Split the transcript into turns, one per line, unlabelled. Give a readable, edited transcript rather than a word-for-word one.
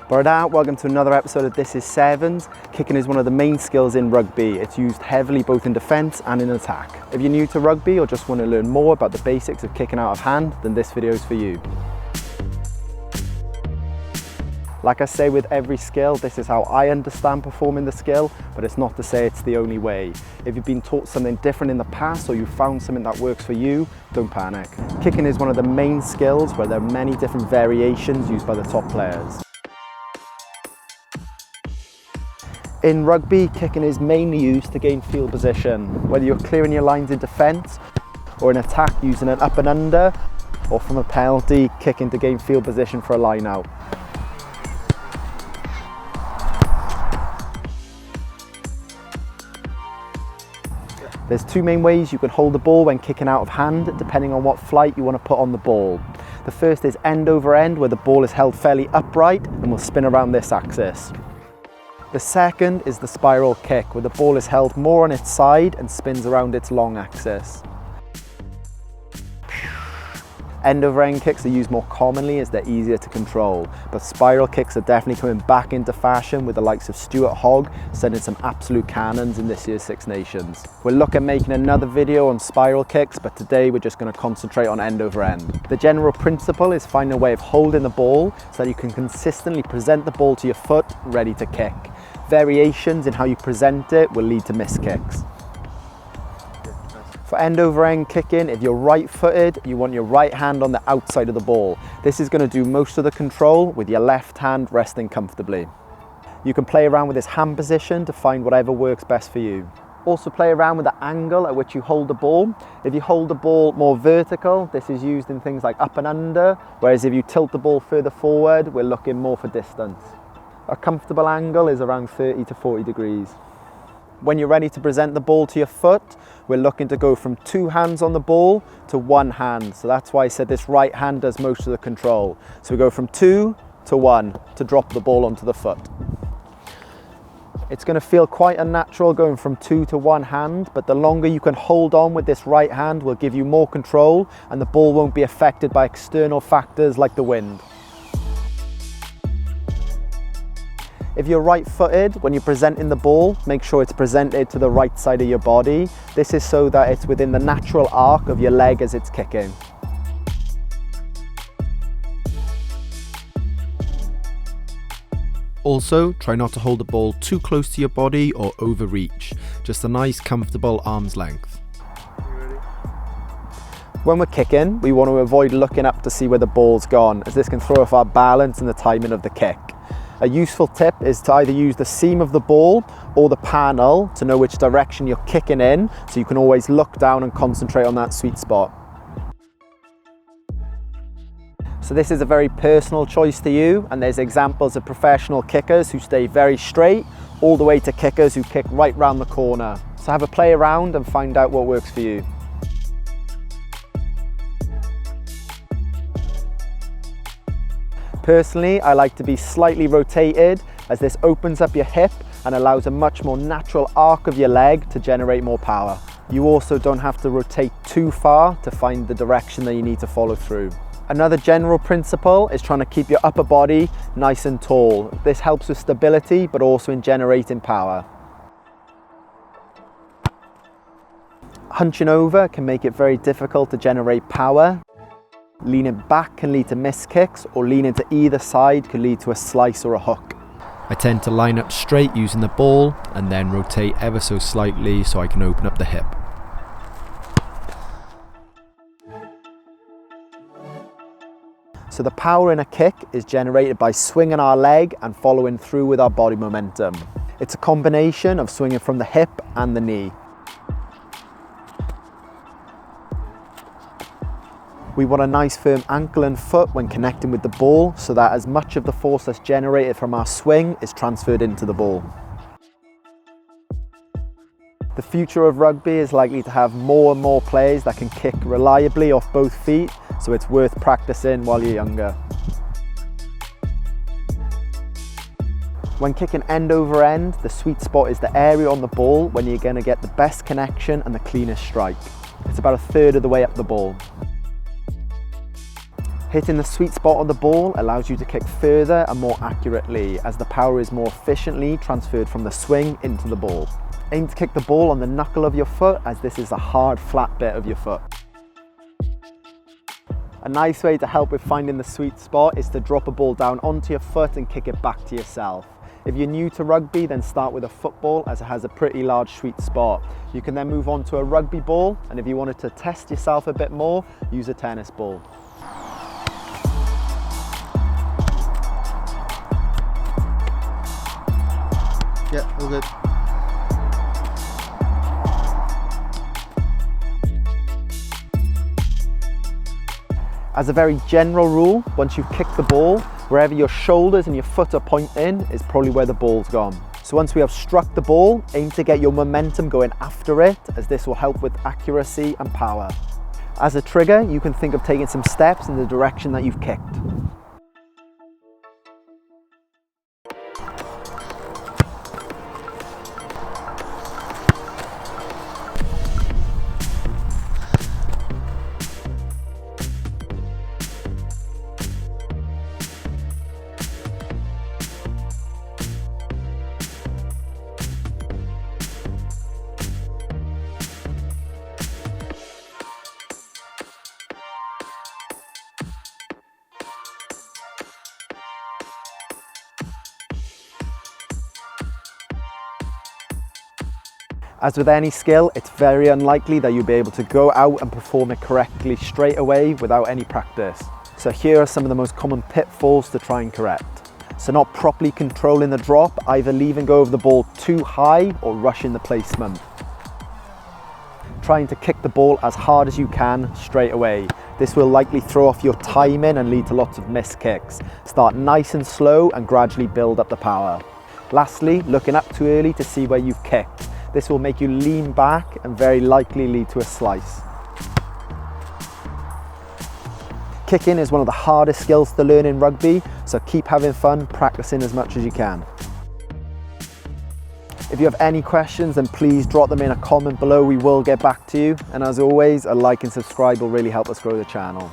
Bora, welcome to another episode of This Is Sevens. Kicking is one of the main skills in rugby. It's used heavily both in defence and in attack. If you're new to rugby or just want to learn more about the basics of kicking out of hand, then this video is for you. Like I say with every skill, this is how I understand performing the skill, but it's not to say it's the only way. If you've been taught something different in the past or you've found something that works for you, don't panic. Kicking is one of the main skills where there are many different variations used by the top players. In rugby, kicking is mainly used to gain field position, whether you're clearing your lines in defence or in attack using an up and under, or from a penalty, kicking to gain field position for a line out. There's two main ways you can hold the ball when kicking out of hand, depending on what flight you want to put on the ball. The first is end over end, where the ball is held fairly upright and will spin around this axis. The second is the spiral kick, where the ball is held more on its side and spins around its long axis. End over end kicks are used more commonly as they're easier to control, but spiral kicks are definitely coming back into fashion with the likes of Stuart Hogg sending some absolute cannons in this year's Six Nations. We'll look at making another video on spiral kicks, but today we're just going to concentrate on end over end. The general principle is finding a way of holding the ball so that you can consistently present the ball to your foot ready to kick. Variations in how you present it will lead to missed kicks. For end over end kicking, if you're right footed, you want your right hand on the outside of the ball. This is going to do most of the control with your left hand resting comfortably. You can play around with this hand position to find whatever works best for you. Also play around with the angle at which you hold the ball. If you hold the ball more vertical, this is used in things like up and under, whereas if you tilt the ball further forward, we're looking more for distance. A comfortable angle is around 30 to 40 degrees. When you're ready to present the ball to your foot, we're looking to go from two hands on the ball to one hand. So that's why I said this right hand does most of the control. So we go from two to one to drop the ball onto the foot. It's going to feel quite unnatural going from two to one hand, but the longer you can hold on with this right hand will give you more control and the ball won't be affected by external factors like the wind. If you're right-footed, when you're presenting the ball, make sure it's presented to the right side of your body. This is so that it's within the natural arc of your leg as it's kicking.
Also, try not to hold the ball too close to your body or overreach. Just a nice, comfortable arm's length.
When we're kicking, we want to avoid looking up to see where the ball's gone, as this can throw off our balance and the timing of the kick. A useful tip is to either use the seam of the ball or the panel to know which direction you're kicking in, so you can always look down and concentrate on that sweet spot. So this is a very personal choice to you, and there's examples of professional kickers who stay very straight, all the way to kickers who kick right round the corner. So have a play around and find out what works for you. Personally, I like to be slightly rotated, as this opens up your hip and allows a much more natural arc of your leg to generate more power. You also don't have to rotate too far to find the direction that you need to follow through. Another general principle is trying to keep your upper body nice and tall. This helps with stability, but also in generating power. Hunching over can make it very difficult to generate power. Leaning back can lead to missed kicks, or leaning to either side could lead to a slice or a hook.
I tend to line up straight using the ball and then rotate ever so slightly so I can open up the hip.
So the power in a kick is generated by swinging our leg and following through with our body momentum. It's a combination of swinging from the hip and the knee. We want a nice firm ankle and foot when connecting with the ball, so that as much of the force that's generated from our swing is transferred into the ball. The future of rugby is likely to have more and more players that can kick reliably off both feet, so it's worth practicing while you're younger. When kicking end over end, the sweet spot is the area on the ball when you're going to get the best connection and the cleanest strike. It's about a third of the way up the ball. Hitting the sweet spot on the ball allows you to kick further and more accurately, as the power is more efficiently transferred from the swing into the ball. Aim to kick the ball on the knuckle of your foot, as this is the hard flat bit of your foot. A nice way to help with finding the sweet spot is to drop a ball down onto your foot and kick it back to yourself. If you're new to rugby, then start with a football, as it has a pretty large sweet spot. You can then move on to a rugby ball, and if you wanted to test yourself a bit more, use a tennis ball.
Yeah, all good.
As a very general rule, once you've kicked the ball, wherever your shoulders and your foot are pointing is probably where the ball's gone. So once we have struck the ball, aim to get your momentum going after it, as this will help with accuracy and power. As a trigger, you can think of taking some steps in the direction that you've kicked. As with any skill, it's very unlikely that you'll be able to go out and perform it correctly straight away without any practice. So here are some of the most common pitfalls to try and correct. So not properly controlling the drop, either leaving go of the ball too high or rushing the placement. Trying to kick the ball as hard as you can straight away. This will likely throw off your timing and lead to lots of missed kicks. Start nice and slow and gradually build up the power. Lastly, looking up too early to see where you've kicked. This will make you lean back and very likely lead to a slice. Kicking is one of the hardest skills to learn in rugby, so keep having fun practicing as much as you can. If you have any questions, then please drop them in a comment below. We will get back to you. And as always, a like and subscribe will really help us grow the channel.